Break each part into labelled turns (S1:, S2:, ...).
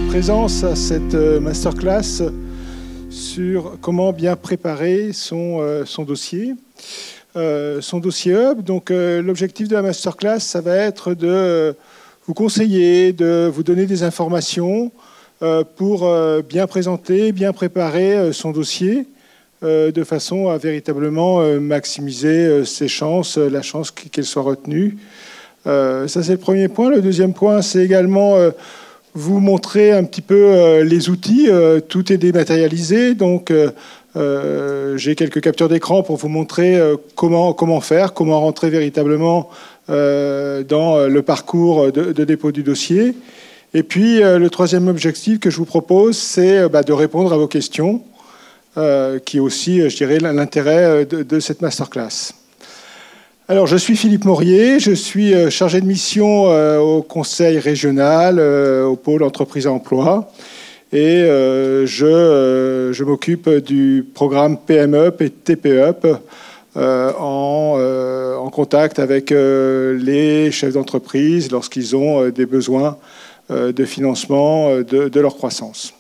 S1: Présence à cette masterclass sur comment bien préparer son dossier. Son dossier Hub. Donc, l'objectif de la masterclass, ça va être de vous conseiller, de vous donner des informations pour bien présenter, bien préparer son dossier de façon à véritablement maximiser ses chances, la chance qu'elle soit retenue. Ça, c'est le premier point. Le deuxième point, c'est également vous montrer un petit peu les outils. Tout est dématérialisé, donc j'ai quelques captures d'écran pour vous montrer comment faire, comment rentrer véritablement dans le parcours de dépôt du dossier. Et puis, le troisième objectif que je vous propose, c'est de répondre à vos questions, qui est aussi, je dirais, l'intérêt de cette masterclass. Alors, je suis Philippe Morier, je suis chargé de mission au Conseil régional, au pôle entreprise et emploi, et je m'occupe du programme PMUP et TPUP en contact avec les chefs d'entreprise lorsqu'ils ont des besoins de financement de leur croissance.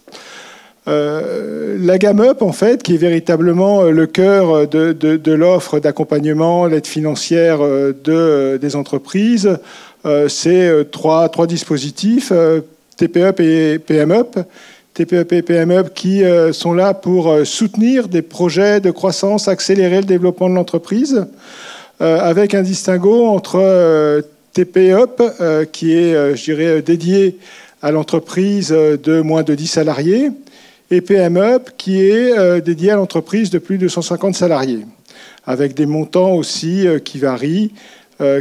S1: La gamme Up, en fait, qui est véritablement le cœur de l'offre d'accompagnement, l'aide financière des entreprises, c'est trois dispositifs, TPUP et PMUP. TPUP et PMUP qui sont là pour soutenir des projets de croissance, accélérer le développement de l'entreprise, avec un distinguo entre TPUP, qui est, je dirais, dédié à l'entreprise de moins de 10 salariés, et PMUP, qui est dédié à l'entreprise de plus de 150 salariés, avec des montants aussi qui varient,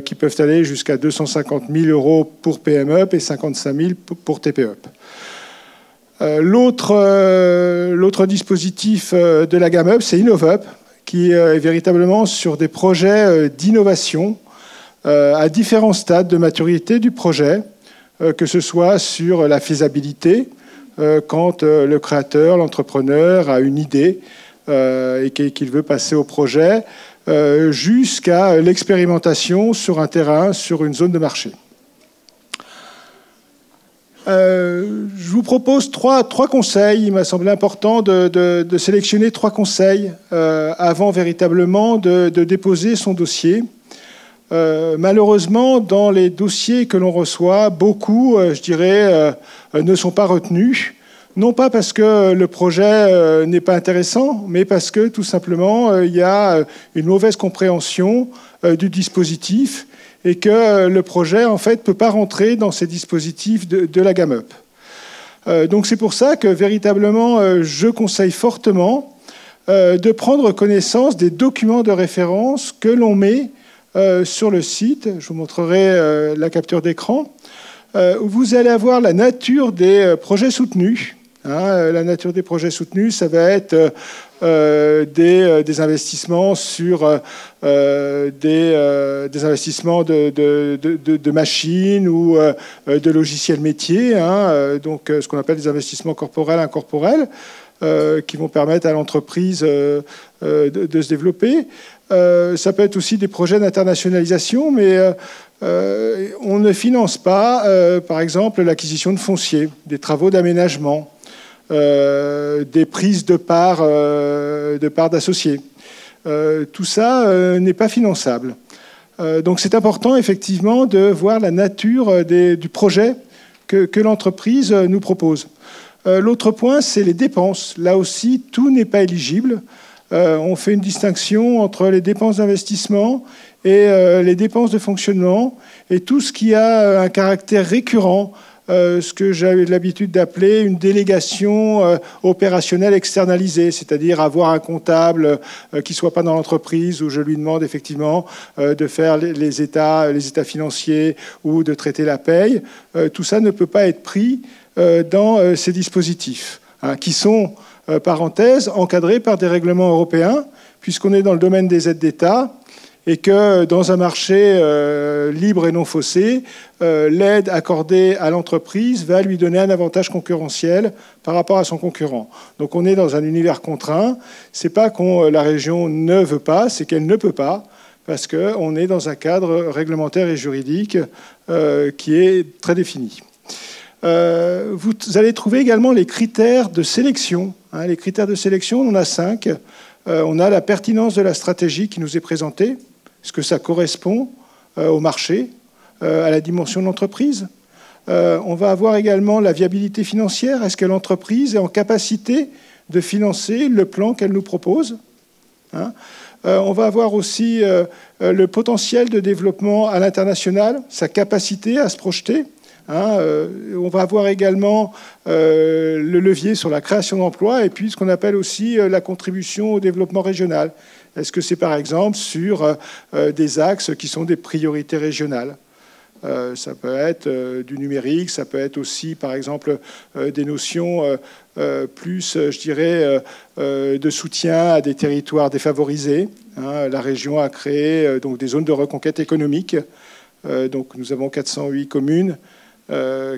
S1: qui peuvent aller jusqu'à 250 000 € pour PMUP et 55 000 pour TPUP. L'autre dispositif de la gamme Up, c'est InnovUp, qui est véritablement sur des projets d'innovation à différents stades de maturité du projet, que ce soit sur la faisabilité, quand le créateur, l'entrepreneur a une idée et qu'il veut passer au projet, jusqu'à l'expérimentation sur un terrain, sur une zone de marché. Je vous propose trois conseils. Il m'a semblé important de sélectionner 3 conseils avant véritablement de déposer son dossier. Malheureusement, dans les dossiers que l'on reçoit, beaucoup, je dirais, ne sont pas retenus. Non pas parce que le projet n'est pas intéressant, mais parce que tout simplement, il y a une mauvaise compréhension du dispositif et que le projet, en fait, ne peut pas rentrer dans ces dispositifs de la gamme Up. Donc c'est pour ça que véritablement, je conseille fortement de prendre connaissance des documents de référence que l'on met sur le site. Je vous montrerai la capture d'écran, où vous allez avoir la nature des projets soutenus. La nature des projets soutenus, ça va être des investissements sur des investissements de machines ou de logiciels métiers, donc ce qu'on appelle des investissements corporels, incorporels, qui vont permettre à l'entreprise de se développer. Ça peut être aussi des projets d'internationalisation, mais on ne finance pas, par exemple, l'acquisition de foncier, des travaux d'aménagement, des prises de parts d'associés. Tout ça n'est pas finançable. Donc c'est important, effectivement, de voir la nature du projet que l'entreprise nous propose. L'autre point, c'est les dépenses. Là aussi, tout n'est pas éligible. On fait une distinction entre les dépenses d'investissement et les dépenses de fonctionnement, et tout ce qui a un caractère récurrent, ce que j'avais l'habitude d'appeler une délégation opérationnelle externalisée, c'est-à-dire avoir un comptable qui ne soit pas dans l'entreprise, où je lui demande effectivement de faire les états financiers ou de traiter la paye. Tout ça ne peut pas être pris dans ces dispositifs, qui sont, parenthèse, encadrés par des règlements européens, puisqu'on est dans le domaine des aides d'État. et que dans un marché libre et non faussé, l'aide accordée à l'entreprise va lui donner un avantage concurrentiel par rapport à son concurrent. Donc on est dans un univers contraint. C'est pas que la région ne veut pas, c'est qu'elle ne peut pas, parce qu'on est dans un cadre réglementaire et juridique qui est très défini. Vous allez trouver également les critères de sélection. Les critères de sélection, on en a 5. On a la pertinence de la stratégie qui nous est présentée. Est-ce que ça correspond au marché, à la dimension de l'entreprise? On va avoir également la viabilité financière. Est-ce que l'entreprise est en capacité de financer le plan qu'elle nous propose? On va avoir aussi le potentiel de développement à l'international, sa capacité à se projeter. On va avoir également le levier sur la création d'emplois et puis ce qu'on appelle aussi la contribution au développement régional. Est-ce que c'est par exemple sur des axes qui sont des priorités régionales? Ça peut être du numérique, ça peut être aussi par exemple des notions plus, je dirais, de soutien à des territoires défavorisés. La région a créé donc des zones de reconquête économique. Donc nous avons 408 communes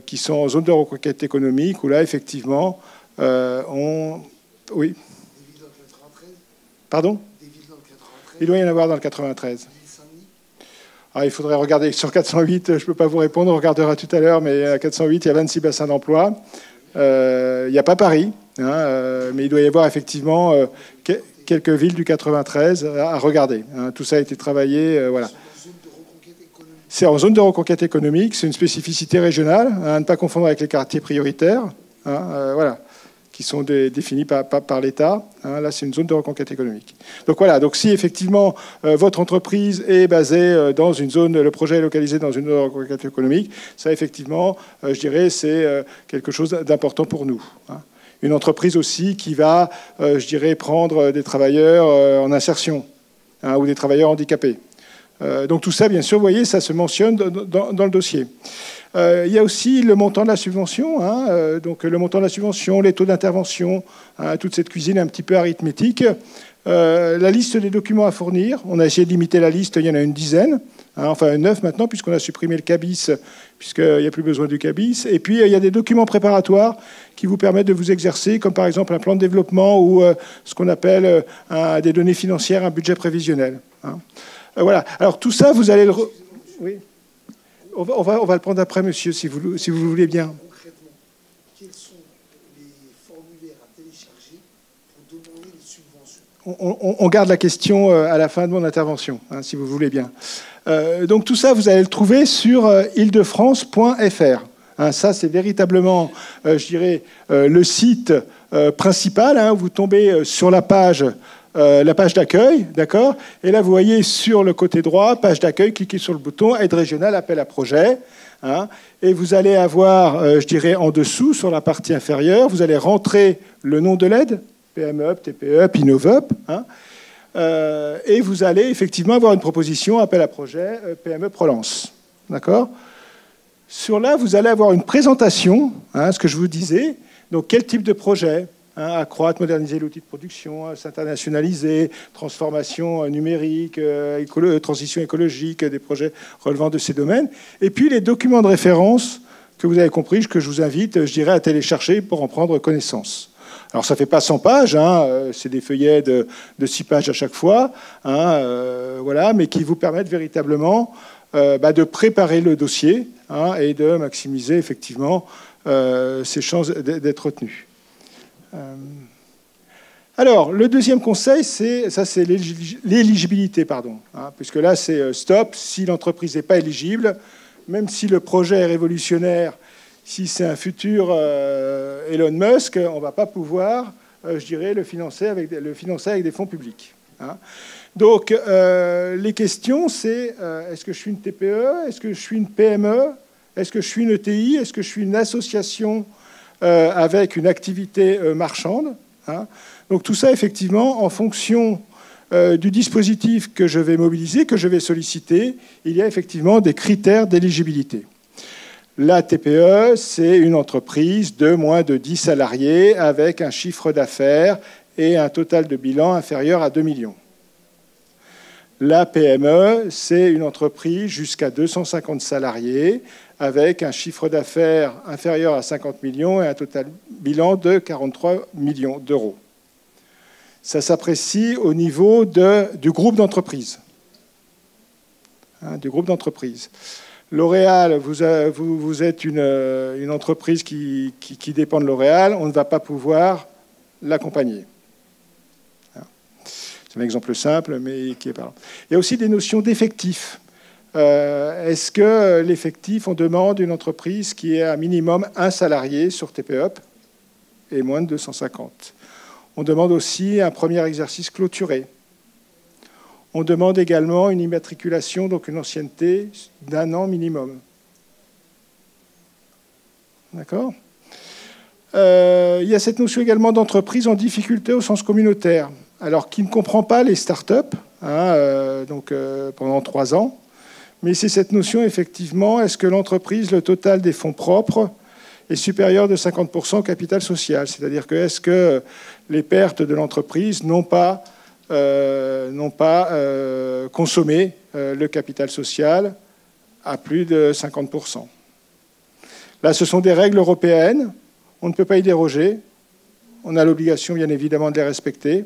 S1: qui sont en zone de reconquête économique, où là, effectivement, on... Oui. Des villes dans le 93 ? Pardon ? Des villes dans le 93 ? Il doit y en avoir dans le 93. Il faudrait regarder sur 408, je ne peux pas vous répondre, on regardera tout à l'heure, mais à 408, il y a 26 bassins d'emploi. Il n'y a pas Paris, mais il doit y avoir effectivement quelques villes du 93 à regarder. Tout ça a été travaillé, voilà. C'est en zone de reconquête économique, c'est une spécificité régionale, à ne pas confondre avec les quartiers prioritaires, voilà, qui sont définis par l'État. Là, c'est une zone de reconquête économique. Donc voilà, donc si effectivement votre entreprise est basée dans une zone, le projet est localisé dans une zone de reconquête économique, ça effectivement, je dirais, c'est quelque chose d'important pour nous. Une entreprise aussi qui va, je dirais, prendre des travailleurs en insertion ou des travailleurs handicapés. Donc tout ça, bien sûr, vous voyez, ça se mentionne dans le dossier. Il y a aussi le montant de la subvention, donc le montant de la subvention, les taux d'intervention, toute cette cuisine un petit peu arithmétique. La liste des documents à fournir, on a essayé de limiter la liste, il y en a une dizaine, enfin 9 maintenant, puisqu'on a supprimé le CABIS, puisqu'il n'y a plus besoin du CABIS. Et puis il y a des documents préparatoires qui vous permettent de vous exercer, comme par exemple un plan de développement ou ce qu'on appelle des données financières, un budget prévisionnel. Voilà. Alors tout ça, vous allez le... Oui. On va le prendre après, monsieur, si vous voulez bien.
S2: Concrètement, quels sont les formulaires à télécharger pour demander les subventions?
S1: On garde la question à la fin de mon intervention, si vous voulez bien. Donc tout ça, vous allez le trouver sur île-de-france.fr. Ça, c'est véritablement, je dirais, le site principal. Vous tombez sur la page d'accueil, d'accord? Et là, vous voyez sur le côté droit, page d'accueil, cliquez sur le bouton aide régionale, appel à projet. Et vous allez avoir, je dirais, en dessous, sur la partie inférieure, vous allez rentrer le nom de l'aide, PME, TPE, Innoveup, et vous allez effectivement avoir une proposition, appel à projet, PME Prolance. D'accord? Sur là, vous allez avoir une présentation, ce que je vous disais. Donc, quel type de projet? Accroître, moderniser l'outil de production, s'internationaliser, transformation numérique, transition écologique, des projets relevant de ces domaines. Et puis les documents de référence que vous avez compris, que je vous invite, je dirais, à télécharger pour en prendre connaissance. Alors ça ne fait pas 100 pages, c'est des feuillets de 6 pages à chaque fois, voilà, mais qui vous permettent véritablement de préparer le dossier et de maximiser effectivement ses chances d'être retenu. Alors, le deuxième conseil, c'est l'éligibilité, puisque là, c'est stop, si l'entreprise n'est pas éligible, même si le projet est révolutionnaire, si c'est un futur Elon Musk, on ne va pas pouvoir, je dirais, le financer avec des fonds publics. Donc, les questions, c'est est-ce que je suis une TPE? Est-ce que je suis une PME? Est-ce que je suis une ETI? Est-ce que je suis une association avec une activité marchande? Donc tout ça, effectivement, en fonction du dispositif que je vais mobiliser, que je vais solliciter, il y a effectivement des critères d'éligibilité. La TPE, c'est une entreprise de moins de 10 salariés avec un chiffre d'affaires et un total de bilan inférieur à 2 millions. La PME, c'est une entreprise jusqu'à 250 salariés avec un chiffre d'affaires inférieur à 50 millions et un total bilan de 43 millions d'euros. Ça s'apprécie au niveau du groupe d'entreprise. Du groupe d'entreprise. L'Oréal, vous êtes une entreprise qui dépend de L'Oréal, on ne va pas pouvoir l'accompagner. C'est un exemple simple, mais qui est parlant. Il y a aussi des notions d'effectifs. Est-ce que l'effectif, on demande une entreprise qui ait un minimum un salarié sur TPUP et moins de 250. On demande aussi un premier exercice clôturé. On demande également une immatriculation, donc une ancienneté d'1 an minimum. D'accord ? Il y a cette notion également d'entreprise en difficulté au sens communautaire. Alors, qui ne comprend pas les start-up, pendant 3 ans, mais c'est cette notion, effectivement, est-ce que l'entreprise, le total des fonds propres, est supérieur de 50% au capital social? C'est-à-dire que est-ce que les pertes de l'entreprise n'ont pas consommé le capital social à plus de 50%? Là, ce sont des règles européennes. On ne peut pas y déroger. On a l'obligation, bien évidemment, de les respecter.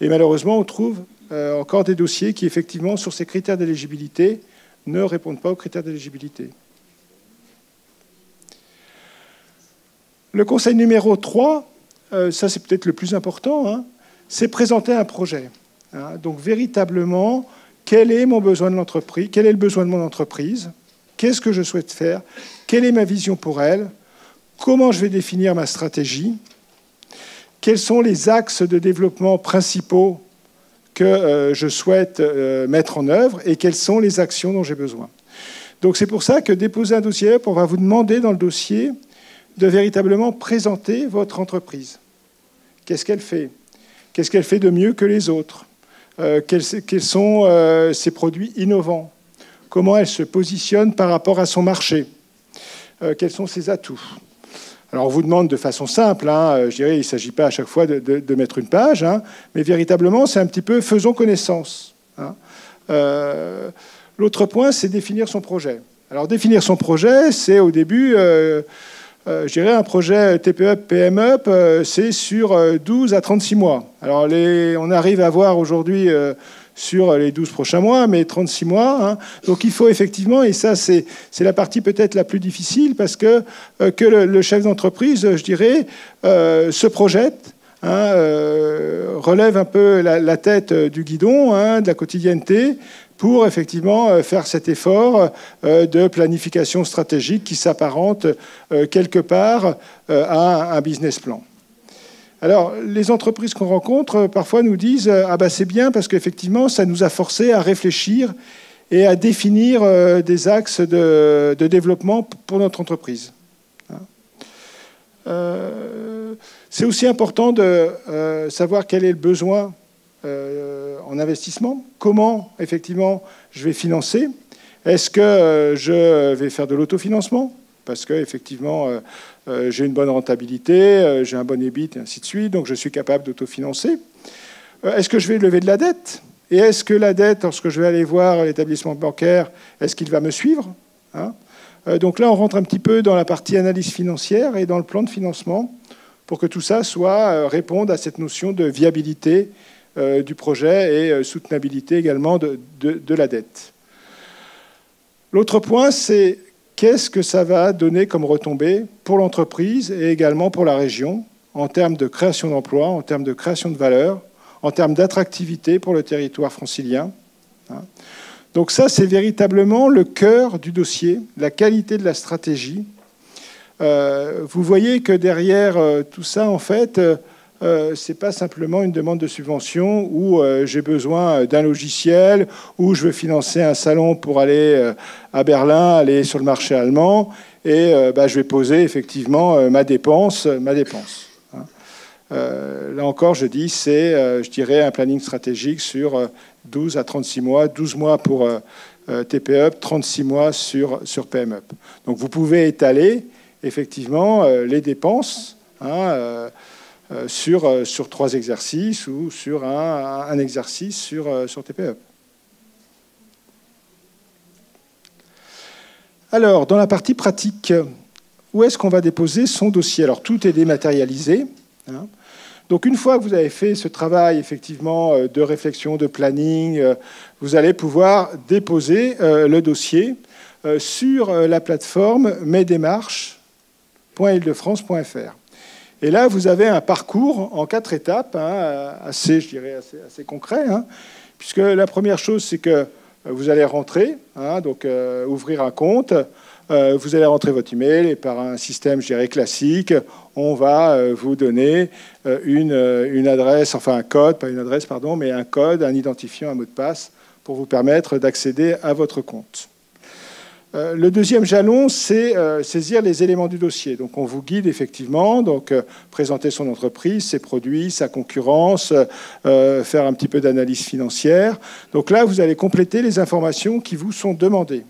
S1: Et malheureusement, on trouve encore des dossiers qui, effectivement, sur ces critères d'éligibilité, ne répondent pas aux critères d'éligibilité. Le conseil numéro 3, ça c'est peut-être le plus important, c'est présenter un projet. Donc véritablement, quel est mon besoin de l'entreprise, quel est le besoin de mon entreprise, qu'est-ce que je souhaite faire, quelle est ma vision pour elle, comment je vais définir ma stratégie, quels sont les axes de développement principaux que je souhaite mettre en œuvre et quelles sont les actions dont j'ai besoin. Donc c'est pour ça que déposer un dossier, on va vous demander dans le dossier de véritablement présenter votre entreprise. Qu'est-ce qu'elle fait? Qu'est-ce qu'elle fait de mieux que les autres? Quels sont ses produits innovants? Comment elle se positionne par rapport à son marché? Quels sont ses atouts? Alors on vous demande de façon simple, je dirais, il ne s'agit pas à chaque fois de mettre une page, mais véritablement c'est un petit peu faisons connaissance. L'autre point, c'est définir son projet. Alors définir son projet, c'est au début, je dirais un projet TPUP, PMUP, c'est sur 12 à 36 mois. Alors on arrive à voir aujourd'hui sur les 12 prochains mois, mais 36 mois. Donc il faut effectivement, et ça c'est la partie peut-être la plus difficile, parce que le chef d'entreprise, je dirais, se projette, relève un peu la tête du guidon, de la quotidienneté, pour effectivement faire cet effort de planification stratégique qui s'apparente quelque part à un business plan. Alors, les entreprises qu'on rencontre, parfois nous disent « Ah ben c'est bien parce qu'effectivement, ça nous a forcé à réfléchir et à définir des axes de développement pour notre entreprise. » C'est aussi important de savoir quel est le besoin en investissement. Comment, effectivement, je vais financer? Est-ce que je vais faire de l'autofinancement? Parce qu'effectivement, j'ai une bonne rentabilité, j'ai un bon EBIT, et ainsi de suite, donc je suis capable d'autofinancer. Est-ce que je vais lever de la dette? Et est-ce que la dette, lorsque je vais aller voir l'établissement bancaire, est-ce qu'il va me suivre? Donc là, on rentre un petit peu dans la partie analyse financière et dans le plan de financement pour que tout ça réponde à cette notion de viabilité du projet et soutenabilité également de la dette. L'autre point, c'est qu'est-ce que ça va donner comme retombée pour l'entreprise et également pour la région en termes de création d'emplois, en termes de création de valeur, en termes d'attractivité pour le territoire francilien. Donc ça, c'est véritablement le cœur du dossier, la qualité de la stratégie. Vous voyez que derrière tout ça, en fait, ce n'est pas simplement une demande de subvention où j'ai besoin d'un logiciel, où je veux financer un salon pour aller à Berlin, aller sur le marché allemand, et je vais poser effectivement ma dépense. Là encore, je dis, c'est, je dirais, un planning stratégique sur 12 à 36 mois, 12 mois pour TPUP, 36 mois sur PMUP. Donc vous pouvez étaler effectivement les dépenses, sur 3 exercices ou sur un exercice sur TPE. Alors, dans la partie pratique, où est-ce qu'on va déposer son dossier? Alors, tout est dématérialisé. Hein. Donc, une fois que vous avez fait ce travail, effectivement, de réflexion, de planning, vous allez pouvoir déposer le dossier sur la plateforme mesdémarches.île-de-france.fr. Et là, vous avez un parcours en 4 étapes, hein, assez concret, hein, puisque la première chose, c'est que vous allez rentrer, hein, donc ouvrir un compte, vous allez rentrer votre email et par un système, je dirais, classique, on va vous donner une adresse, enfin un code, pas une adresse, pardon, mais un code, un identifiant, un mot de passe pour vous permettre d'accéder à votre compte. Le deuxième jalon, c'est saisir les éléments du dossier. Donc, on vous guide effectivement, donc présenter son entreprise, ses produits, sa concurrence, faire un petit peu d'analyse financière. Donc là, vous allez compléter les informations qui vous sont demandées.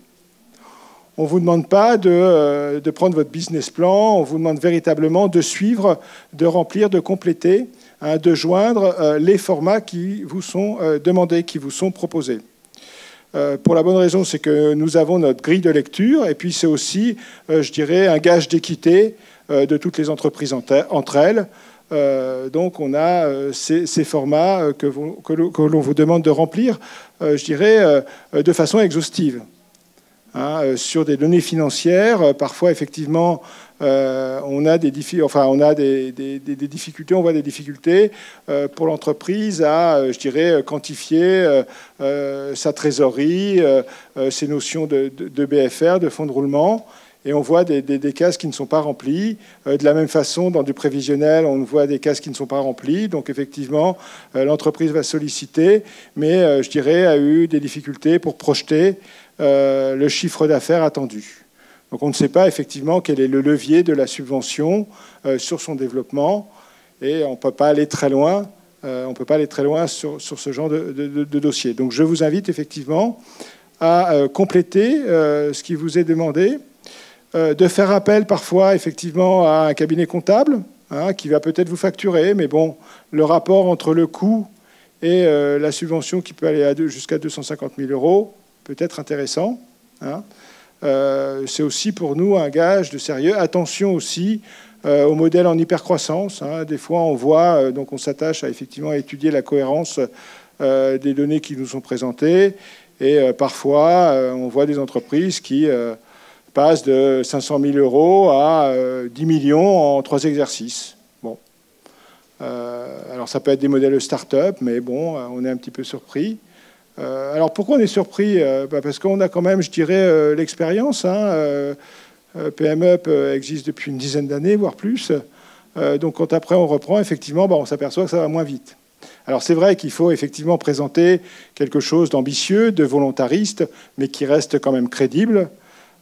S1: On ne vous demande pas de prendre votre business plan, on vous demande véritablement de suivre, de remplir, de compléter, hein, de joindre les formats qui vous sont demandés, qui vous sont proposés. Pour la bonne raison, c'est que nous avons notre grille de lecture, et puis c'est aussi, je dirais, un gage d'équité de toutes les entreprises entre elles. Donc on a ces formats que l'on vous demande de remplir, je dirais, de façon exhaustive. Hein, sur des données financières, parfois effectivement, on a des difficultés, on voit des difficultés pour l'entreprise à, je dirais, quantifier sa trésorerie, ses notions de BFR, de fonds de roulement, et on voit des cases qui ne sont pas remplies. De la même façon, dans du prévisionnel, on voit des cases qui ne sont pas remplies. Donc effectivement, l'entreprise va solliciter, mais je dirais, a eu des difficultés pour projeter le chiffre d'affaires attendu. Donc on ne sait pas effectivement quel est le levier de la subvention sur son développement, et on ne peut pas aller très loin. Sur ce genre de dossier. Donc je vous invite effectivement à compléter ce qui vous est demandé, de faire appel parfois effectivement à un cabinet comptable, hein, qui va peut-être vous facturer, mais bon, le rapport entre le coût et la subvention qui peut aller jusqu'à 250 000 € peut être intéressant. Hein. C'est aussi pour nous un gage de sérieux. Attention aussi au modèle en hypercroissance. Hein. Des fois, on voit, donc on s'attache à effectivement étudier la cohérence des données qui nous sont présentées. Et parfois, on voit des entreprises qui passent de 500 000 € à 10 millions en 3 exercices. Bon. Alors, ça peut être des modèles start-up, mais bon, on est un petit peu surpris. Alors pourquoi on est surpris? Parce qu'on a quand même, je dirais, l'expérience. Hein. PMUp existe depuis une dizaine d'années, voire plus. Donc quand après on reprend, effectivement, on s'aperçoit que ça va moins vite. Alors c'est vrai qu'il faut effectivement présenter quelque chose d'ambitieux, de volontariste, mais qui reste quand même crédible.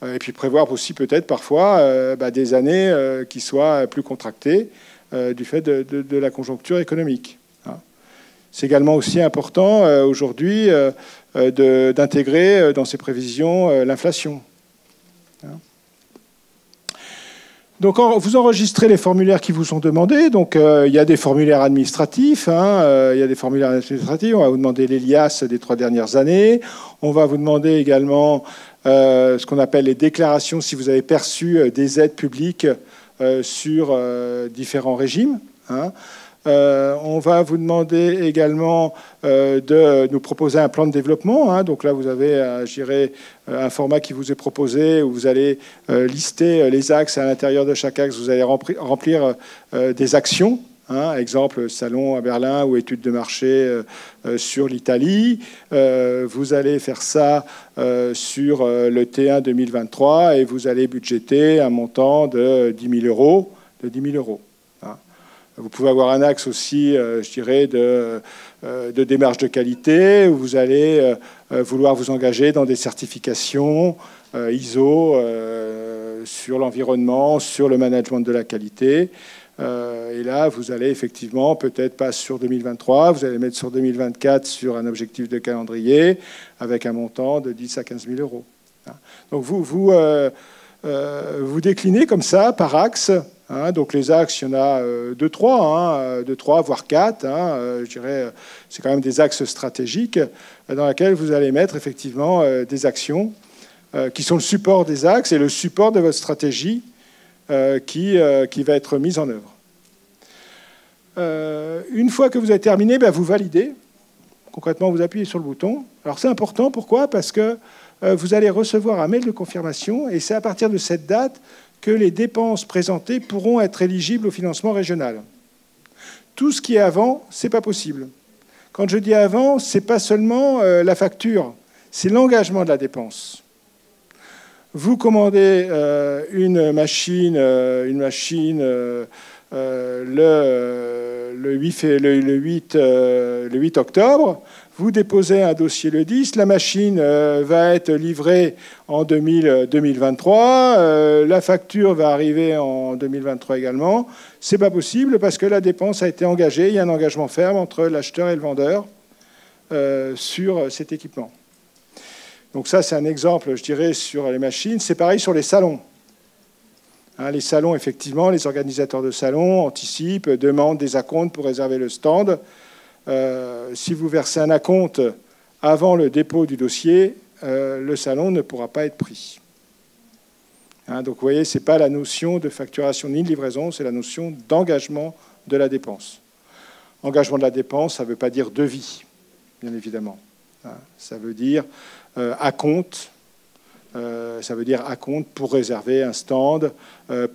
S1: Et puis prévoir aussi peut-être parfois des années qui soient plus contractées du fait de la conjoncture économique. C'est également aussi important aujourd'hui d'intégrer dans ces prévisions l'inflation. Donc vous enregistrez les formulaires qui vous sont demandés. Donc il y a des formulaires administratifs. Hein, il y a des formulaires administratifs. On va vous demander les liasses des 3 dernières années. On va vous demander également ce qu'on appelle les déclarations si vous avez perçu des aides publiques sur différents régimes. Hein. On va vous demander également de nous proposer un plan de développement. Hein. Donc là, vous avez, je dirais, un format qui vous est proposé où vous allez lister les axes. À l'intérieur de chaque axe, vous allez remplir des actions. Hein. Exemple, salon à Berlin ou études de marché sur l'Italie. Vous allez faire ça sur le T1 2023 et vous allez budgéter un montant de 10 000 €. Vous pouvez avoir un axe aussi, je dirais, de démarche de qualité, où vous allez vouloir vous engager dans des certifications ISO sur l'environnement, sur le management de la qualité. Et là, vous allez effectivement, peut-être pas sur 2023, vous allez mettre sur 2024 sur un objectif de calendrier avec un montant de 10 à 15 000 €. Donc vous déclinez comme ça, par axe, Hein, donc les axes, il y en a 2, 3, voire 4. Je dirais, c'est quand même des axes stratégiques dans lesquels vous allez mettre effectivement des actions qui sont le support des axes et le support de votre stratégie qui va être mise en œuvre. Une fois que vous avez terminé, vous validez. Concrètement, vous appuyez sur le bouton. Alors c'est important, pourquoi? Parce que vous allez recevoir un mail de confirmation et c'est à partir de cette date que les dépenses présentées pourront être éligibles au financement régional. Tout ce qui est avant, ce n'est pas possible. Quand je dis avant, ce n'est pas seulement la facture, c'est l'engagement de la dépense. Vous commandez une machine le 8 octobre, vous déposez un dossier le 10, la machine va être livrée en 2023, la facture va arriver en 2023 également. C'est pas possible parce que la dépense a été engagée, il y a un engagement ferme entre l'acheteur et le vendeur sur cet équipement. Donc ça, c'est un exemple, je dirais, sur les machines. C'est pareil sur les salons. Hein, les salons, effectivement, les organisateurs de salons anticipent, demandent des acomptes pour réserver le stand. Si vous versez un acompte avant le dépôt du dossier, le salon ne pourra pas être pris. Hein, donc vous voyez, ce n'est pas la notion de facturation ni de livraison, c'est la notion d'engagement de la dépense. Engagement de la dépense, ça ne veut pas dire devis, bien évidemment. Hein, ça veut dire acompte. Ça veut dire acompte pour réserver un stand,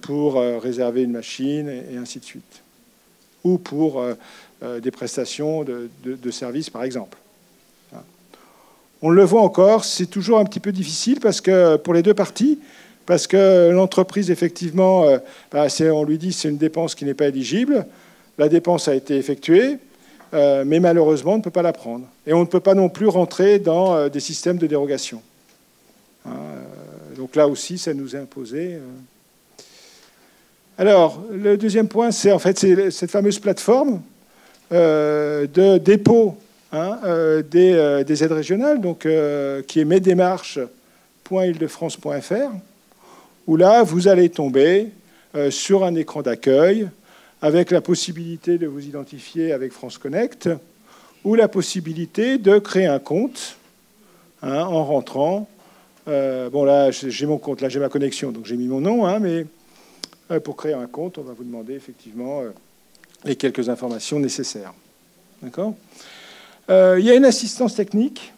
S1: pour réserver une machine, et ainsi de suite. Ou pour des prestations de services, par exemple. On le voit encore, c'est toujours un petit peu difficile parce que, pour les deux parties, parce que l'entreprise, effectivement, on lui dit que c'est une dépense qui n'est pas éligible. La dépense a été effectuée, mais malheureusement, on ne peut pas la prendre. Et on ne peut pas non plus rentrer dans des systèmes de dérogation. Donc là aussi, ça nous est imposé. Alors, le deuxième point, c'est en fait cette fameuse plateforme de dépôt des aides régionales, donc, qui est mesdémarches.île-de-france.fr, où là, vous allez tomber sur un écran d'accueil avec la possibilité de vous identifier avec France Connect ou la possibilité de créer un compte en rentrant. Bon, là, j'ai mon compte, là, j'ai ma connexion, donc j'ai mis mon nom, mais pour créer un compte, on va vous demander effectivement les quelques informations nécessaires. D'accord ? Il y a une assistance technique.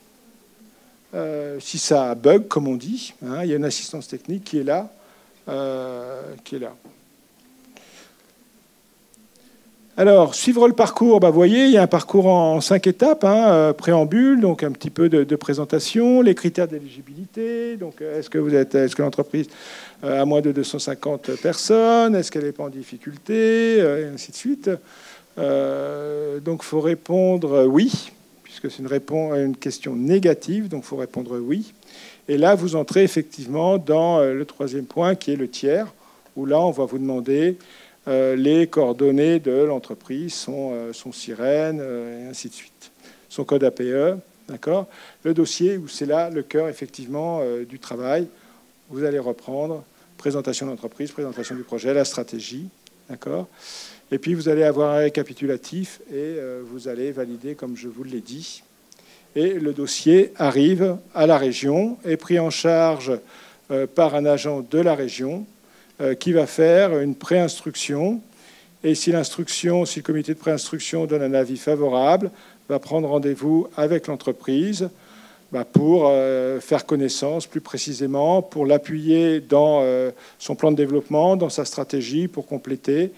S1: Si ça bug, comme on dit, il y a une assistance technique qui est là. Alors, suivre le parcours, vous voyez, il y a un parcours en 5 étapes, préambule, donc un petit peu de présentation, les critères d'éligibilité, donc est-ce que l'entreprise a moins de 250 personnes, est-ce qu'elle n'est pas en difficulté, et ainsi de suite. Donc, il faut répondre oui, puisque c'est une question négative, donc il faut répondre oui. Et là, vous entrez effectivement dans le troisième point, qui est le tiers, où là, on va vous demander les coordonnées de l'entreprise, son sirène, et ainsi de suite. Son code APE, d'accord ? Le dossier, où c'est là le cœur, effectivement, du travail. Vous allez reprendre présentation de l'entreprise, présentation du projet, la stratégie, d'accord ? Et puis, vous allez avoir un récapitulatif et vous allez valider, comme je vous l'ai dit. Et le dossier arrive à la région, est pris en charge par un agent de la région qui va faire une préinstruction. Et si le comité de préinstruction donne un avis favorable, va prendre rendez-vous avec l'entreprise pour faire connaissance plus précisément, pour l'appuyer dans son plan de développement, dans sa stratégie, pour compléter.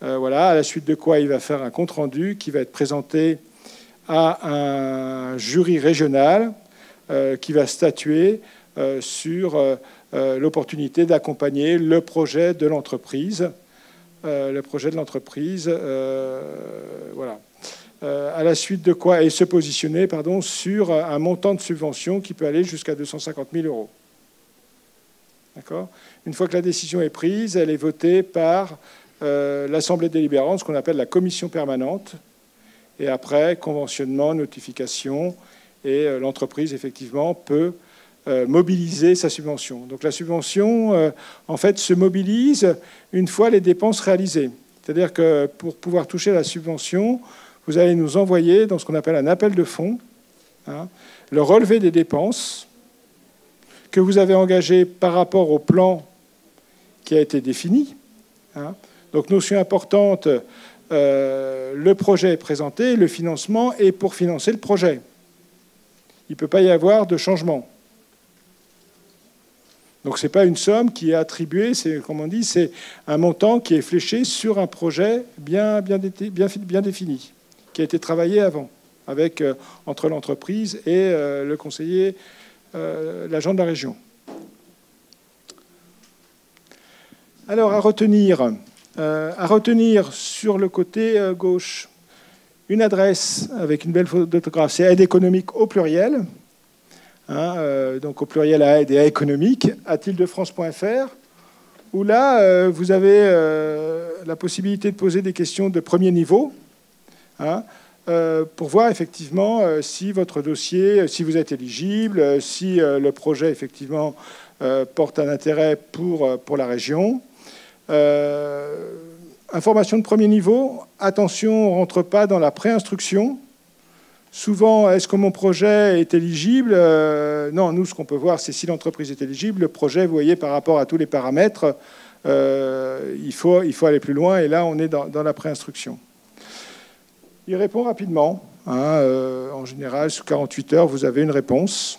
S1: Voilà, à la suite de quoi il va faire un compte-rendu qui va être présenté à un jury régional qui va statuer sur l'opportunité d'accompagner le projet de l'entreprise. Voilà. À la suite de quoi, et se positionner sur un montant de subvention qui peut aller jusqu'à 250 000 €. D'accord ? Une fois que la décision est prise, elle est votée par l'Assemblée délibérante, ce qu'on appelle la commission permanente. Et après, conventionnement, notification, et l'entreprise, effectivement, peut mobiliser sa subvention. Donc la subvention, en fait, se mobilise une fois les dépenses réalisées. C'est-à-dire que pour pouvoir toucher la subvention, vous allez nous envoyer dans ce qu'on appelle un appel de fonds, hein, le relevé des dépenses que vous avez engagé par rapport au plan qui a été défini. Hein. Donc notion importante, le projet est présenté, le financement est pour financer le projet. Il ne peut pas y avoir de changement. Donc ce n'est pas une somme qui est attribuée, c'est, comme on dit, c'est un montant qui est fléché sur un projet bien défini, qui a été travaillé avant, avec, entre l'entreprise et le conseiller, l'agent de la région. Alors, à retenir sur le côté gauche, une adresse avec une belle faute d'orthographe, c'est aide économique au pluriel. Hein, donc au pluriel à aide et à économique, @île-de-france.fr, où là, vous avez la possibilité de poser des questions de premier niveau, hein, pour voir effectivement si votre dossier, si vous êtes éligible, si le projet effectivement porte un intérêt pour la région. Information de premier niveau, attention, on ne rentre pas dans la préinstruction. Souvent, est-ce que mon projet est éligible? Non, nous, ce qu'on peut voir, c'est si l'entreprise est éligible. Le projet, vous voyez, par rapport à tous les paramètres, il faut aller plus loin. Et là, on est dans la préinstruction. Il répond rapidement. Hein, en général, sous 48 heures, vous avez une réponse.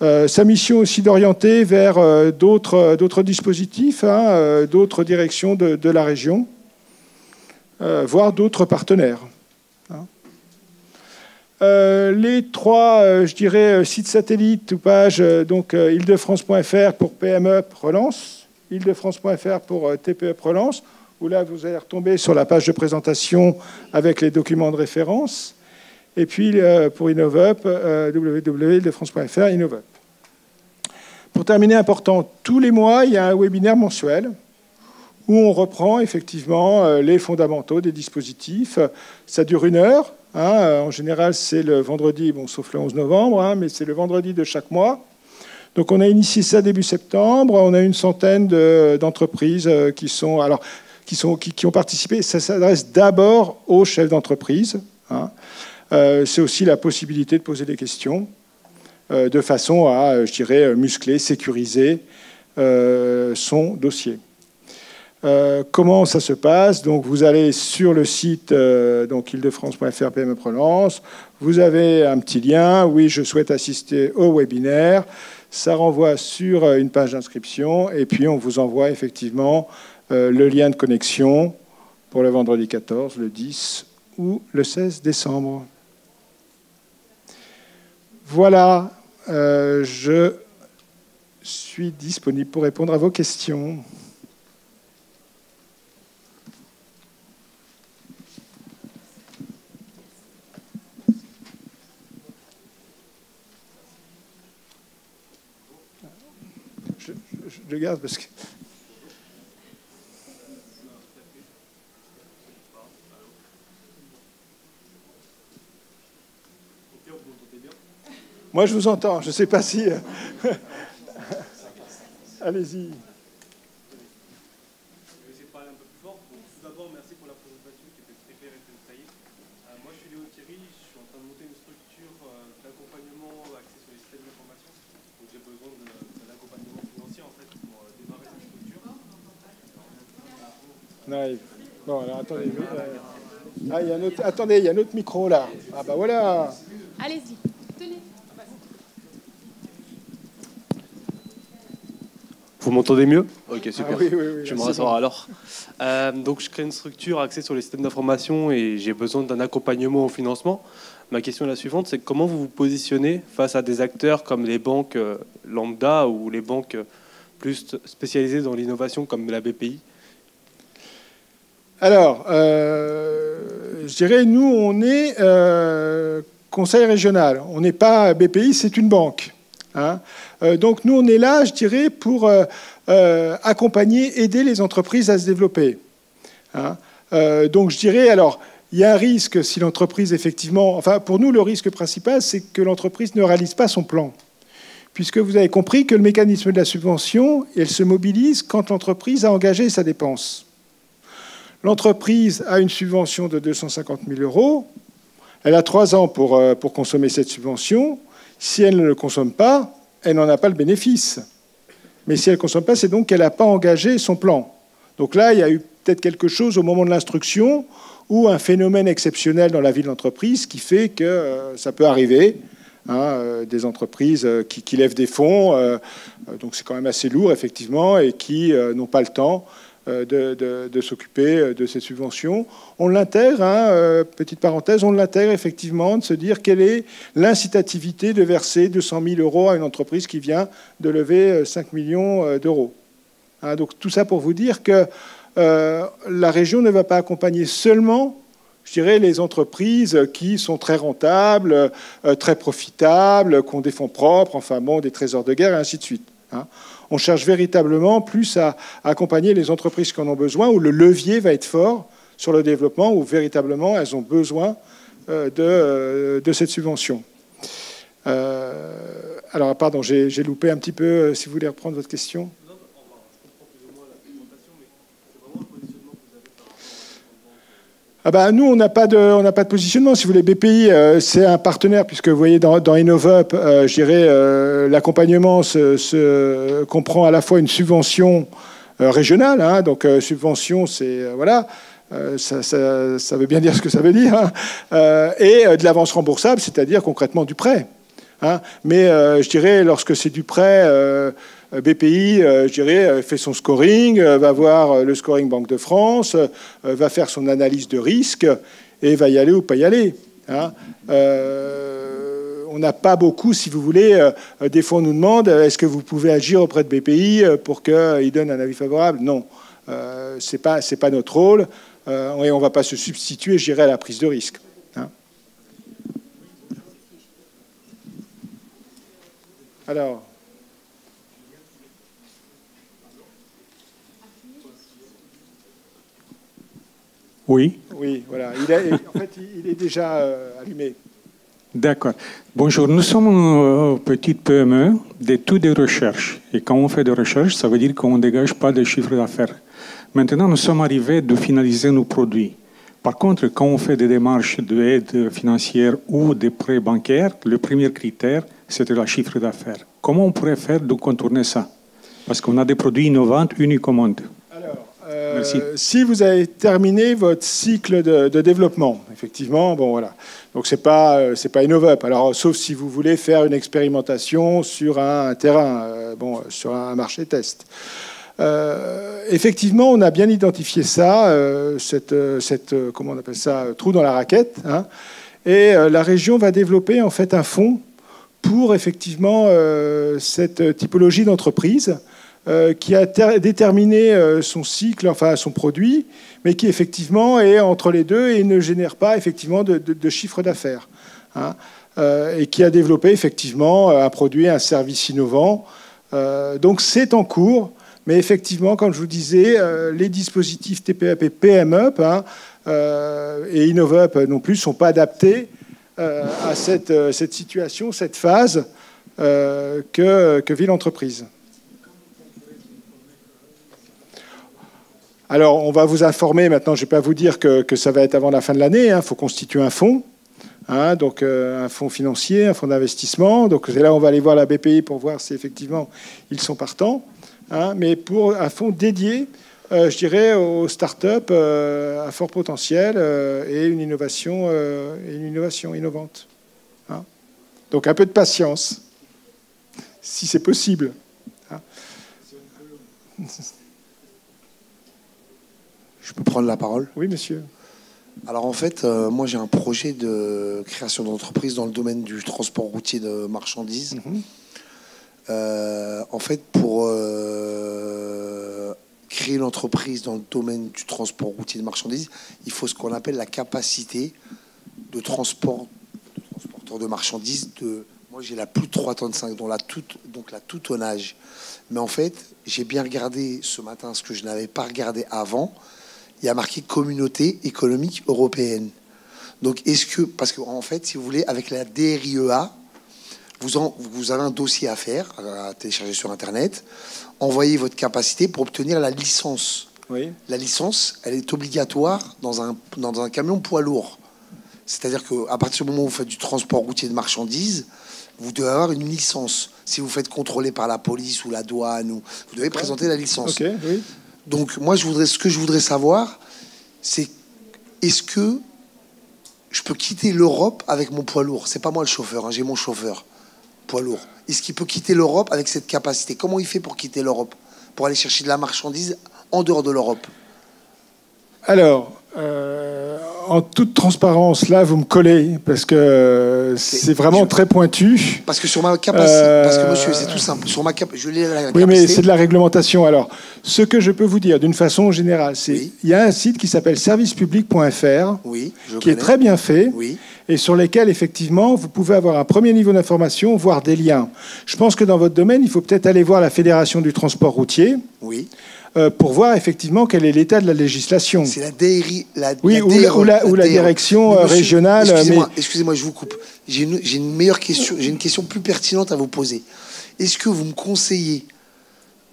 S1: Sa mission aussi d'orienter vers d'autres dispositifs, hein, d'autres directions de la région, voire d'autres partenaires. Hein. Les trois, je dirais, sites satellites ou pages, donc île-de-france.fr pour PME relance, île-de-france.fr pour TPE relance, où là vous allez retomber sur la page de présentation avec les documents de référence, et puis pour InnovUp, www.île-de-france.fr, InnovUp. Pour terminer, important, tous les mois, il y a un webinaire mensuel où on reprend effectivement les fondamentaux des dispositifs. Ça dure 1 heure. Hein, en général, c'est le vendredi, bon, sauf le 11 novembre, hein, mais c'est le vendredi de chaque mois. Donc on a initié ça début septembre. On a une centaine d'entreprises qui ont participé. Ça s'adresse d'abord aux chefs d'entreprise. Hein. C'est aussi la possibilité de poser des questions de façon à, je dirais, muscler, sécuriser son dossier. Comment ça se passe? Donc, vous allez sur le site donc île-de-france.fr PME Relance. Vous avez un petit lien. Oui, je souhaite assister au webinaire. Ça renvoie sur une page d'inscription. Et puis, on vous envoie effectivement le lien de connexion pour le vendredi 14, le 10 ou le 16 décembre. Voilà. Je suis disponible pour répondre à vos questions. Je garde parce que... Moi, je vous entends. Je ne sais pas si... Allez-y.
S3: Je vais essayer de parler un peu plus fort. Donc, tout d'abord, merci pour la présentation qui était très claire et très détaillée. Moi, je suis Léo Thierry. Je suis en train de monter une structure d'accompagnement axée sur les systèmes d'information. Donc, j'ai besoin d'un accompagnement financier, en fait, pour démarrer cette structure.
S1: On arrive. Bon, alors, attendez. Attendez, il y a un autre micro, là. Ah, bah voilà.
S4: Allez-y. Tenez.
S3: Vous m'entendez mieux? Ok, super.
S1: Ah, oui,
S3: je vais me rasseoir alors. Donc, je crée une structure axée sur les systèmes d'information et j'ai besoin d'un accompagnement au financement. Ma question est la suivante, c'est comment vous vous positionnez face à des acteurs comme les banques lambda ou les banques plus spécialisées dans l'innovation comme la BPI?
S1: Alors, je dirais, nous, on est conseil régional. On n'est pas BPI, c'est une banque. Hein. Donc, nous, on est là, je dirais, pour accompagner, aider les entreprises à se développer. Hein. Donc, je dirais, alors, il y a un risque si l'entreprise, effectivement... Enfin, pour nous, le risque principal, c'est que l'entreprise ne réalise pas son plan. puisque vous avez compris que le mécanisme de la subvention, elle se mobilise quand l'entreprise a engagé sa dépense. L'entreprise a une subvention de 250 000 €. Elle a 3 ans pour consommer cette subvention. Si elle ne le consomme pas, elle n'en a pas le bénéfice. Mais si elle ne consomme pas, c'est donc qu'elle n'a pas engagé son plan. Donc là, il y a eu peut-être quelque chose au moment de l'instruction ou un phénomène exceptionnel dans la vie de l'entreprise qui fait que ça peut arriver. Des entreprises qui lèvent des fonds, donc c'est quand même assez lourd, effectivement, et qui n'ont pas le temps de s'occuper de ces subventions. On l'intègre, petite parenthèse, on l'intègre effectivement de se dire quelle est l'incitativité de verser 200 000 € à une entreprise qui vient de lever 5 millions d'euros. Donc tout ça pour vous dire que la région ne va pas accompagner seulement, je dirais, les entreprises qui sont très rentables, très profitables, qui ont des fonds propres, enfin bon, des trésors de guerre, et ainsi de suite. On cherche véritablement plus à accompagner les entreprises qui en ont besoin, où le levier va être fort sur le développement, où véritablement elles ont besoin de cette subvention. Alors, pardon, j'ai loupé un petit peu, si vous voulez reprendre votre question. Nous, on n'a pas de positionnement. Si vous voulez, BPI, c'est un partenaire, puisque vous voyez dans InnovUp, je dirais, l'accompagnement se comprend à la fois une subvention régionale, donc subvention, c'est voilà, ça veut bien dire ce que ça veut dire, et de l'avance remboursable, c'est-à-dire concrètement du prêt. Mais je dirais, lorsque c'est du prêt, BPI, je dirais, fait son scoring, va voir le scoring Banque de France, va faire son analyse de risque et va y aller ou pas y aller. On n'a pas beaucoup, si vous voulez, des fois on nous demande est-ce que vous pouvez agir auprès de BPI pour qu'il donne un avis favorable? Non, c'est pas notre rôle et on ne va pas se substituer, je dirais, à la prise de risque. Alors.
S5: Oui.
S1: Oui, voilà. En fait, il est déjà allumé.
S5: D'accord. Bonjour, nous sommes une petite PME d'études de recherche. Et quand on fait des recherches, ça veut dire qu'on ne dégage pas de chiffre d'affaires. Maintenant, nous sommes arrivés à finaliser nos produits. Par contre, quand on fait des démarches d'aide financière ou des prêts bancaires, le premier critère, c'était le chiffre d'affaires. Comment on pourrait faire de contourner ça? Parce qu'on a des produits innovants, unicommande.
S1: Merci. Si vous avez terminé votre cycle de développement, effectivement, bon voilà. Donc c'est pas InnovUp. Alors sauf si vous voulez faire une expérimentation sur un terrain, sur un marché test. Effectivement, on a bien identifié ça, comment on appelle ça, trou dans la raquette. Et la région va développer en fait un fonds pour effectivement cette typologie d'entreprise. Qui a déterminé son cycle, enfin son produit, mais qui effectivement est entre les deux et ne génère pas effectivement de chiffre d'affaires. Et qui a développé effectivement un produit, un service innovant. Donc c'est en cours, mais effectivement, comme je vous disais, les dispositifs TPEP et PMEP et InnovUp non plus ne sont pas adaptés à cette situation, cette phase que vit l'entreprise. Alors, on va vous informer maintenant, je ne vais pas vous dire que ça va être avant la fin de l'année, il faut constituer un fonds, donc un fonds financier, un fonds d'investissement. Donc c'est là où on va aller voir la BPI pour voir si effectivement ils sont partants, mais pour un fonds dédié, je dirais, aux startups à fort potentiel et une innovation innovante. Donc un peu de patience, si c'est possible.
S2: Je peux prendre la parole?
S1: Oui, monsieur.
S2: Alors en fait, moi j'ai un projet de création d'entreprise dans le domaine du transport routier de marchandises. En fait, pour créer une entreprise dans le domaine du transport routier de marchandises, il faut ce qu'on appelle la capacité de transporteur de marchandises. Moi j'ai la plus de 3,5 tonnes, donc la tout tonnage. Mais en fait, j'ai bien regardé ce matin ce que je n'avais pas regardé avant. Il y a marqué Communauté économique européenne. Donc, parce qu'en fait, si vous voulez, avec la DRIEA, vous avez un dossier à faire, à télécharger sur Internet. Envoyez votre capacité pour obtenir la licence.
S1: Oui.
S2: La licence, elle est obligatoire dans un camion poids lourd. C'est-à-dire qu'à partir du moment où vous faites du transport routier de marchandises, vous devez avoir une licence. Si vous faites contrôler par la police ou la douane, vous devez présenter la licence.
S1: Ok, oui.
S2: Donc moi, ce que je voudrais savoir, c'est est-ce que je peux quitter l'Europe avec mon poids lourd? C'est pas moi le chauffeur, hein, j'ai mon chauffeur poids lourd. Est-ce qu'il peut quitter l'Europe avec cette capacité? Comment il fait pour quitter l'Europe? Pour aller chercher de la marchandise en dehors de l'Europe?
S1: Alors, en toute transparence, là, vous me collez, parce que c'est vraiment très pointu.
S2: Parce que sur ma capacité, parce que monsieur, c'est tout simple. Sur ma je lis la capacité.
S1: Oui, mais c'est de la réglementation. Alors, ce que je peux vous dire d'une façon générale, c'est il y a un site qui s'appelle servicepublic.fr, qui est très bien fait, et sur lesquels, effectivement, vous pouvez avoir un premier niveau d'information, voire des liens. Je pense que dans votre domaine, il faut peut-être aller voir la Fédération du transport routier.
S2: Oui.
S1: Pour voir effectivement quel est l'état de la législation.
S2: C'est la DRI,
S1: ou la direction régionale.
S2: Excusez-moi, je vous coupe. J'ai une meilleure question. J'ai une question plus pertinente à vous poser. Est-ce que vous me conseillez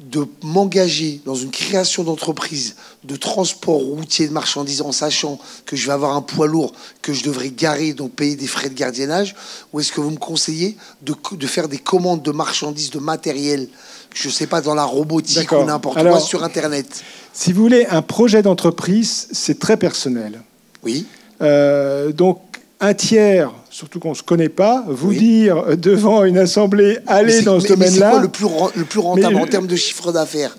S2: de m'engager dans une création d'entreprise de transport routier de marchandises en sachant que je vais avoir un poids lourd que je devrais garer, donc payer des frais de gardiennage, ou est-ce que vous me conseillez de faire des commandes de marchandises, de matériel, je ne sais pas, dans la robotique ou n'importe quoi sur Internet?
S1: Si vous voulez, un projet d'entreprise, c'est très personnel.
S2: Oui.
S1: Donc, un tiers, surtout qu'on ne se connaît pas, vous dire devant une assemblée, allez dans ce domaine-là...
S2: C'est quoi le plus rentable en termes de chiffre d'affaires?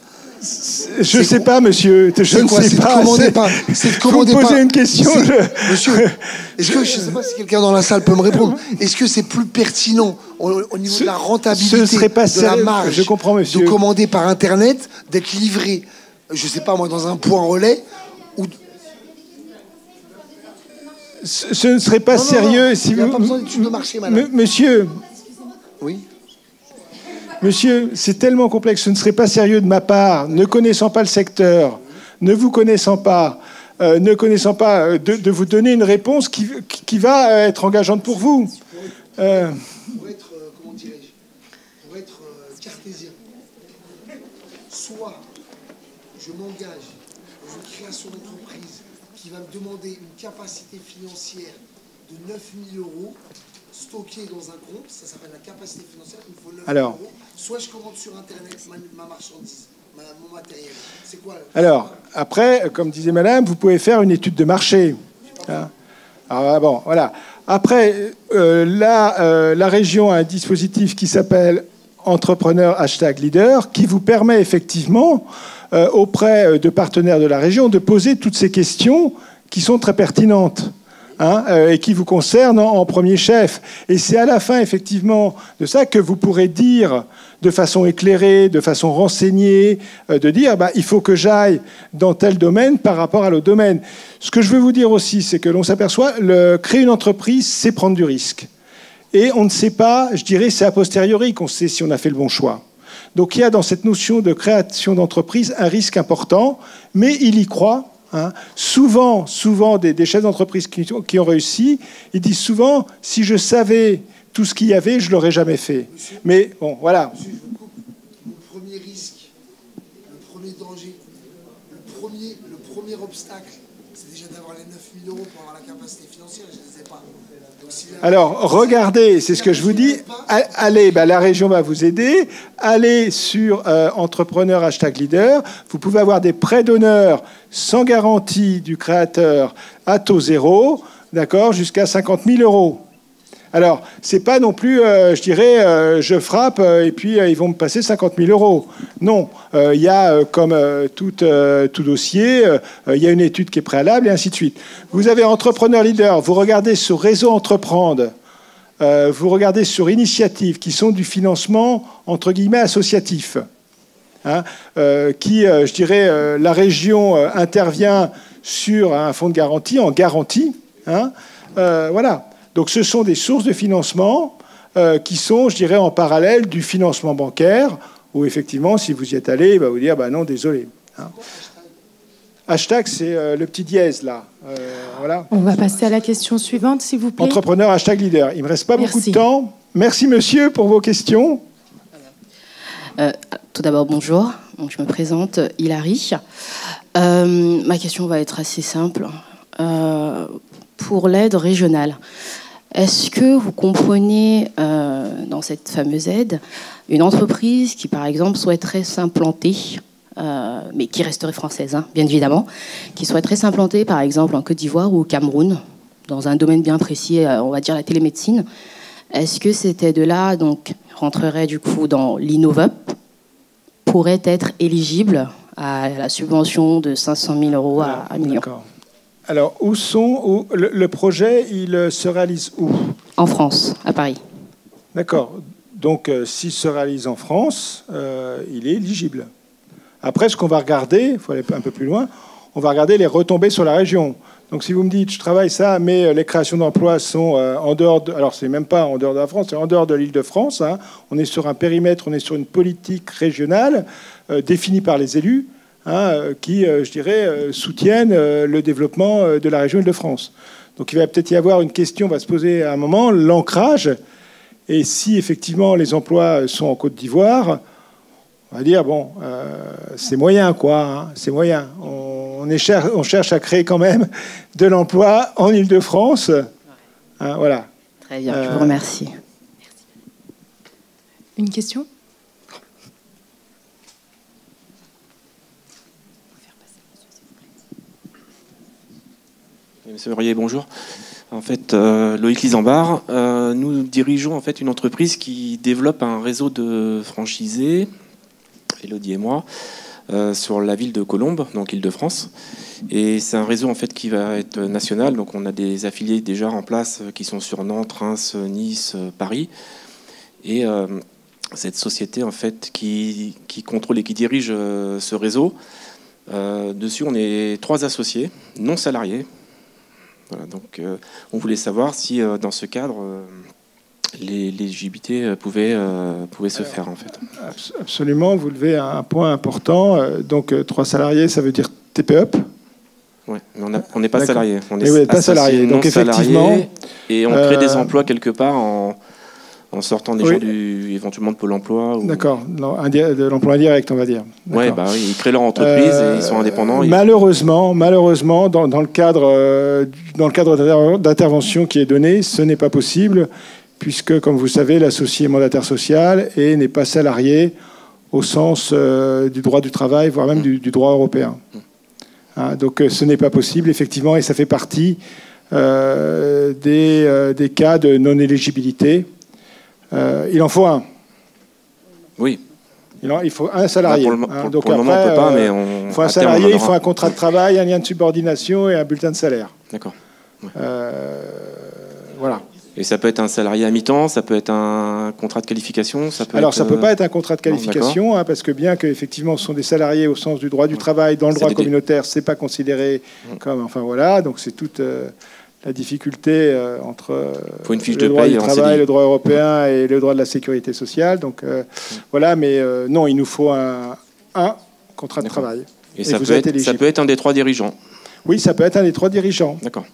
S1: Je ne sais pas, monsieur. Je ne sais pas.
S2: C'est de commander
S1: pas. Vous me posez une question.
S2: Monsieur, est-ce que, je ne sais pas si quelqu'un dans la salle peut me répondre, est-ce que c'est plus pertinent au niveau de la rentabilité, de la marge,
S1: je comprends, monsieur,
S2: de commander par Internet, d'être livré, je ne sais pas moi, dans un point relais ou...
S1: Ce ne serait pas sérieux si vous...
S2: Il n'y a pas besoin d'études de marché, madame.
S1: Monsieur.
S2: Oui.
S1: Monsieur, c'est tellement complexe, ce ne serait pas sérieux de ma part, ne connaissant pas le secteur, ne vous connaissant pas, de vous donner une réponse qui va être engageante pour vous.
S2: Pour être, comment dirais-je, pour être cartésien, soit je m'engage dans une création d'entreprise qui va me demander une capacité financière de 9 000 € stocké dans un compte, ça s'appelle la capacité financière, il me faut 9 000 €. Soit je commande sur Internet ma marchandise, mon matériel. C'est quoi?
S1: Alors, après, comme disait madame, vous pouvez faire une étude de marché. Hein. Alors, bon, voilà. Après, la région a un dispositif qui s'appelle Entrepreneur #leader, qui vous permet effectivement, auprès de partenaires de la région, de poser toutes ces questions qui sont très pertinentes. Et qui vous concerne en premier chef. Et c'est à la fin, effectivement, de ça que vous pourrez dire de façon éclairée, de façon renseignée, de dire il faut que j'aille dans tel domaine par rapport à l'autre domaine. Ce que je veux vous dire aussi, c'est que l'on s'aperçoit, créer une entreprise, c'est prendre du risque. Et on ne sait pas, je dirais, c'est a posteriori qu'on sait si on a fait le bon choix. Donc il y a dans cette notion de création d'entreprise un risque important, mais il y croit. Souvent des chefs d'entreprise qui ont réussi, ils disent souvent, si je savais tout ce qu'il y avait, je ne l'aurais jamais fait.
S2: Monsieur,
S1: mais bon, voilà.
S2: Monsieur, je vous coupe. Mon premier risque, le premier danger, le premier obstacle, c'est déjà d'avoir les 9 000 € pour avoir la capacité financière, je ne les ai pas. Donc,
S1: alors, regardez, c'est ce que je vous dis. Allez, la région va vous aider. Allez sur Entrepreneur #leader. Vous pouvez avoir des prêts d'honneur sans garantie du créateur à taux zéro, d'accord, jusqu'à 50 000 €. Alors, c'est pas non plus, je dirais, je frappe et puis ils vont me passer 50 000 €. Non, il y a, comme tout dossier, il y a une étude qui est préalable et ainsi de suite. Vous avez Entrepreneur Leader, vous regardez sur Réseau Entreprendre, vous regardez sur Initiative, qui sont du financement, entre guillemets, associatif. Qui, je dirais, la région intervient sur un fonds de garantie, en garantie. Voilà. Donc ce sont des sources de financement qui sont, je dirais, en parallèle du financement bancaire, où effectivement, si vous y êtes allé, il va vous dire, non, désolé. Hashtag, c'est le petit dièse, là. Voilà.
S4: On va passer à la question suivante, s'il vous plaît.
S1: Entrepreneur #leader. Il ne me reste pas beaucoup de temps. Merci monsieur pour vos questions.
S6: Tout d'abord, bonjour. Donc, je me présente, Hilary. Ma question va être assez simple. Pour l'aide régionale, est-ce que vous comprenez dans cette fameuse aide une entreprise qui, par exemple, souhaiterait s'implanter, mais qui resterait française, hein, bien évidemment, qui souhaiterait s'implanter, par exemple, en Côte d'Ivoire ou au Cameroun, dans un domaine bien précis, on va dire la télémédecine. Est-ce que cette aide-là donc, rentrerait du coup dans l'Innovop, pourrait être éligible à la subvention de 500 000 € à 1 million?
S1: D'accord. Alors, le projet, il se réalise où?
S6: En France, à Paris.
S1: D'accord. Donc, s'il se réalise en France, il est éligible. Après, ce qu'on va regarder, il faut aller un peu plus loin, on va regarder les retombées sur la région. Donc, si vous me dites, je travaille ça, mais les créations d'emplois sont en dehors de... Alors, c'est même pas en dehors de la France, c'est en dehors de l'Île-de-France. Hein. On est sur un périmètre, on est sur une politique régionale définie par les élus, hein, qui, je dirais, soutiennent le développement de la région Île-de-France. Donc, il va peut-être y avoir une question, va se poser à un moment, l'ancrage. Et si, effectivement, les emplois sont en Côte d'Ivoire, on va dire, bon, c'est moyen, quoi. Hein, c'est moyen. On cherche à créer quand même de l'emploi en Île-de-France. Hein, voilà.
S6: Très bien, je vous remercie.
S4: Une question?
S7: Monsieur Murier, bonjour. En fait, Loïc Lisambard, nous dirigeons en fait une entreprise qui développe un réseau de franchisés, Elodie et moi, sur la ville de Colombes, donc Île-de-France. Et c'est un réseau en fait qui va être national. Donc on a des affiliés déjà en place qui sont sur Nantes, Reims, Nice, Paris. Et cette société en fait qui contrôle et qui dirige ce réseau, dessus on est 3 associés non salariés. Voilà, donc on voulait savoir si dans ce cadre l'éligibilité pouvait se faire en fait.
S1: Absolument, vous levez un point important. Donc 3 salariés, ça veut dire TPE.
S7: Oui, mais on n'est pas salarié. On
S1: est pas salarié. Donc effectivement,
S7: et on crée des emplois quelque part en sortant des gens éventuellement de Pôle emploi. Ou... D'accord,
S1: de l'emploi indirect, on va dire.
S7: Oui, bah oui, ils créent leur entreprise et ils sont indépendants.
S1: Malheureusement, dans le cadre d'intervention qui est donné, ce n'est pas possible, puisque, comme vous savez, l'associé est mandataire social et n'est pas salarié au sens du droit du travail, voire même du droit européen. Hein, donc ce n'est pas possible, effectivement, et ça fait partie des cas de non-éligibilité. Il en faut un.
S7: Oui.
S1: Il faut un salarié.
S7: Donc pour le moment, on ne peut pas, mais
S1: il faut un salarié, il faut un contrat de travail, un lien de subordination et un bulletin de salaire.
S7: D'accord. Ouais.
S1: Voilà.
S7: Et ça peut être un salarié à mi-temps, ça peut être un contrat de qualification, ça peut
S1: Alors, ça ne peut pas être un contrat de qualification, hein, parce que bien qu'effectivement, ce sont des salariés au sens du droit du travail, dans le droit communautaire, ce n'est pas considéré comme... Enfin, voilà, donc c'est toute la difficulté entre le droit du travail, le droit européen et le droit de la sécurité sociale. Donc, voilà, mais non, il nous faut un contrat de travail.
S7: Et ça peut être un des 3 dirigeants.
S1: Oui, ça peut être un des 3 dirigeants.
S7: D'accord.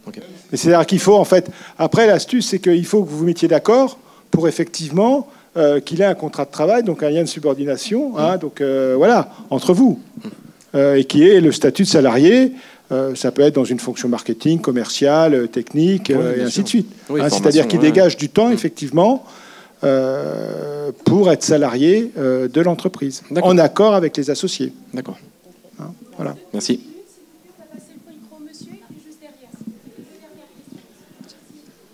S7: Okay.
S1: C'est-à-dire qu'il faut, en fait... Après, l'astuce, c'est qu'il faut que vous vous mettiez d'accord pour, effectivement, qu'il ait un contrat de travail, donc un lien de subordination, hein, donc voilà, entre vous, et qui ait le statut de salarié. Ça peut être dans une fonction marketing, commerciale, technique, et ainsi de suite. Oui, hein, c'est-à-dire qu'il dégage du temps, effectivement, pour être salarié de l'entreprise, en accord avec les associés.
S7: D'accord.
S1: Hein, voilà.
S7: Merci.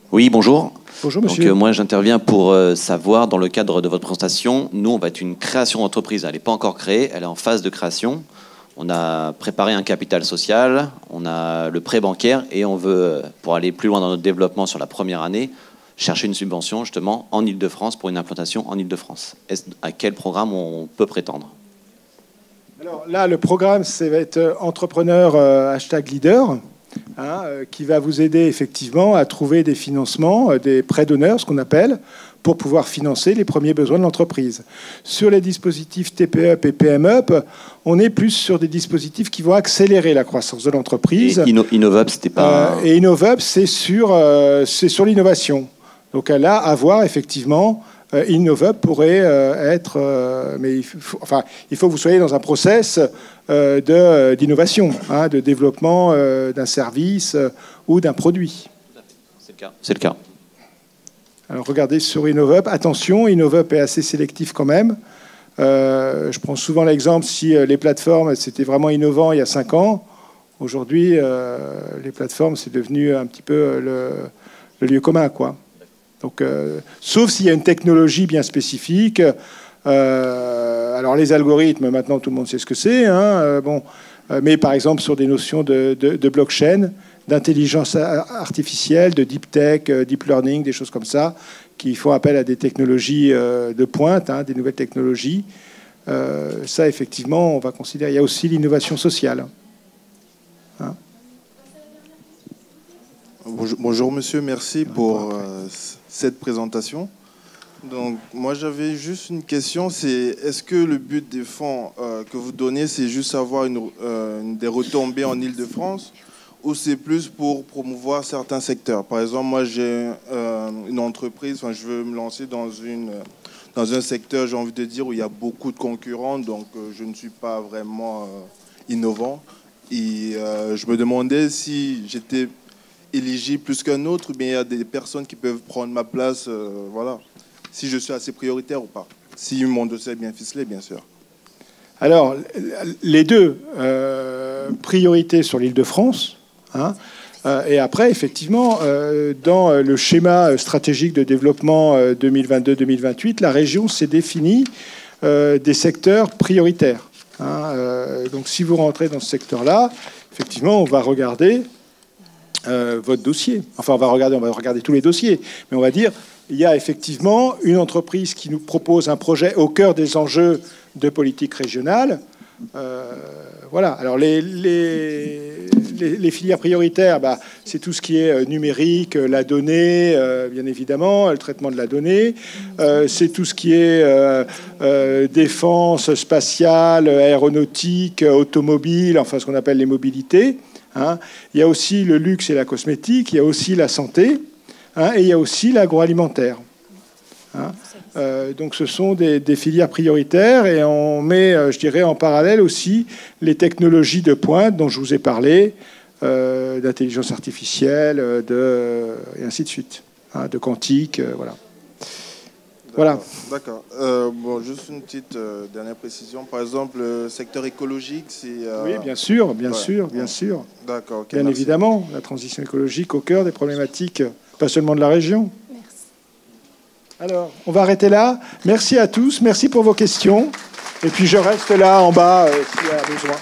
S8: Oui, bonjour.
S1: Bonjour, monsieur.
S8: Donc, moi, j'interviens pour savoir, dans le cadre de votre présentation, nous, on va être une création d'entreprise. Elle n'est pas encore créée, elle est en phase de création. On a préparé un capital social, on a le prêt bancaire et on veut, pour aller plus loin dans notre développement sur la première année, chercher une subvention, justement, en Île-de-France pour une implantation en Île-de-France. À quel programme on peut prétendre ?
S1: Alors là, le programme, ça va être entrepreneur #leader. Hein, qui va vous aider effectivement à trouver des financements, des prêts d'honneur, ce qu'on appelle, pour pouvoir financer les premiers besoins de l'entreprise. Sur les dispositifs TPE et PME, on est plus sur des dispositifs qui vont accélérer la croissance de l'entreprise.
S8: Et Innovop, c'était pas...
S1: Et Innovop, c'est sur l'innovation. Donc là, à voir, effectivement, InnovUp pourrait être... mais il faut que vous soyez dans un process d'innovation, hein, de développement d'un service ou d'un produit.
S8: C'est le cas.
S1: Alors regardez sur InnovUp. Attention, InnovUp est assez sélectif quand même. Je prends souvent l'exemple, si les plateformes, c'était vraiment innovant il y a 5 ans, aujourd'hui, les plateformes, c'est devenu un petit peu le lieu commun, quoi. Donc, sauf s'il y a une technologie bien spécifique. Alors les algorithmes, maintenant tout le monde sait ce que c'est, hein, mais par exemple sur des notions de blockchain, d'intelligence artificielle, de deep tech, deep learning, des choses comme ça, qui font appel à des technologies de pointe, hein, des nouvelles technologies. Ça, effectivement, on va considérer. Il y a aussi l'innovation sociale. Hein.
S9: Bonjour monsieur, merci pour cette présentation. Donc moi j'avais juste une question, c'est est-ce que le but des fonds que vous donnez, c'est juste avoir des retombées en Île-de-France, ou c'est plus pour promouvoir certains secteurs? Par exemple, moi j'ai une entreprise, je veux me lancer dans un secteur, j'ai envie de dire, où il y a beaucoup de concurrents, donc je ne suis pas vraiment innovant. Et je me demandais si j'étais éligible plus qu'un autre, mais il y a des personnes qui peuvent prendre ma place, voilà. Si je suis assez prioritaire ou pas. Si mon dossier est bien ficelé, bien sûr.
S1: Alors, les deux, priorité sur l'Île-de-France, hein, et après, effectivement, dans le schéma stratégique de développement 2022-2028, la région s'est définie des secteurs prioritaires. Hein, donc, si vous rentrez dans ce secteur-là, effectivement, on va regarder votre dossier. Enfin, on va regarder tous les dossiers, mais on va dire... Il y a effectivement une entreprise qui nous propose un projet au cœur des enjeux de politique régionale. Voilà. Alors les filières prioritaires, c'est tout ce qui est numérique, la donnée, bien évidemment, le traitement de la donnée. C'est tout ce qui est défense spatiale, aéronautique, automobile, enfin ce qu'on appelle les mobilités. Hein. Il y a aussi le luxe et la cosmétique. Il y a aussi la santé. Hein, et il y a aussi l'agroalimentaire. Hein. Donc ce sont des filières prioritaires et on met, je dirais, en parallèle aussi les technologies de pointe dont je vous ai parlé, d'intelligence artificielle, et ainsi de suite, hein, de quantique, voilà. Voilà.
S9: D'accord. Bon, juste une petite dernière précision. Par exemple, le secteur écologique, c'est...
S1: Oui, bien sûr, bien sûr.
S9: D'accord. Okay,
S1: bien
S9: merci.
S1: évidemment, la transition écologique au cœur des problématiques, pas seulement de la région.
S4: Merci.
S1: Alors, on va arrêter là. Merci à tous, merci pour vos questions. Et puis je reste là en bas s'il y a besoin.